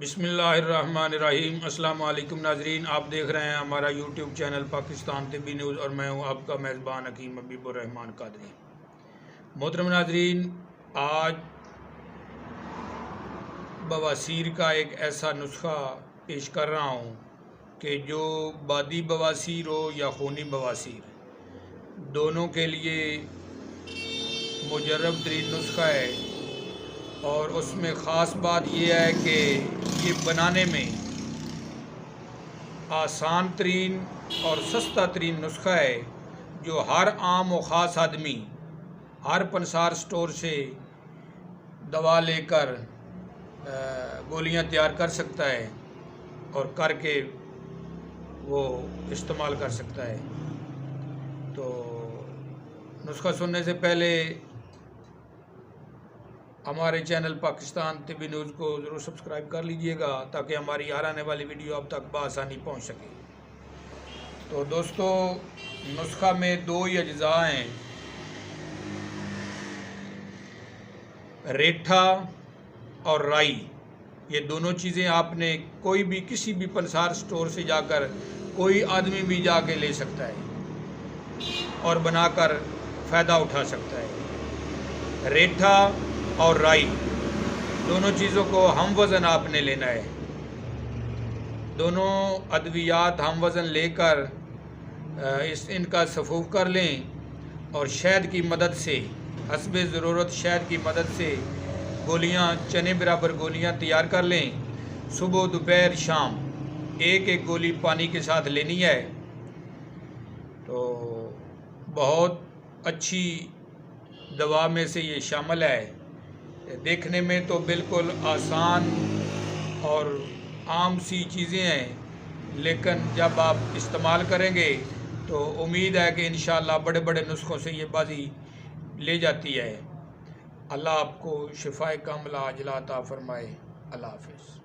بسم اللہ الرحمن الرحیم۔ السلام علیکم ناظرین، آپ دیکھ رہے ہیں ہمارا یوٹیوب چینل پاکستان طبی نیوز اور میں ہوں آپ کا میزبان حکیم حبیب الرحمان قادری۔ محترم ناظرین، آج بواسیر کا ایک ایسا نسخہ پیش کر رہا ہوں کہ جو بادی بواسیر ہو یا خونی بواسیر، دونوں کے لیے مجرب ترین نسخہ ہے، اور اس میں خاص بات یہ ہے کہ یہ بنانے میں آسان ترین اور سستا ترین نسخہ ہے، جو ہر عام و خاص آدمی ہر پنسار سٹور سے دوا لے کر گولیاں تیار کر سکتا ہے اور کر کے وہ استعمال کر سکتا ہے۔ تو نسخہ سننے سے پہلے ہمارے چینل پاکستان طبی نیوز کو ضرور سبسکرائب کر لیجئے گا تاکہ ہماری ہر آنے والی ویڈیو اب تک بآسانی پہنچ سکے۔ تو دوستو، نسخہ میں دو ہی اجزاء ہیں، ریٹھا اور رائی۔ یہ دونوں چیزیں آپ نے کوئی بھی کسی بھی پنسار سٹور سے جا کر کوئی آدمی بھی جا کے لے سکتا ہے اور بنا کر فائدہ اٹھا سکتا ہے۔ ریٹھا اور رائی دونوں چیزوں کو ہم وزن آپ نے لینا ہے۔ دونوں ادویات ہم وزن لے کر ان کا صفوف کر لیں اور شہد کی مدد سے، حسب ضرورت شہد کی مدد سے گولیاں، چنے برابر گولیاں تیار کر لیں۔ صبح دوپہر شام ایک ایک گولی پانی کے ساتھ لینی ہے۔ تو بہت اچھی دوا میں سے یہ شامل ہے۔ دیکھنے میں تو بالکل آسان اور عام سی چیزیں ہیں، لیکن جب آپ استعمال کریں گے تو امید ہے کہ انشاءاللہ بڑے بڑے نسخوں سے یہ بازی لے جاتی ہے۔ اللہ آپ کو شفائے کاملہ عاجلہ عطا فرمائے۔ اللہ حافظ۔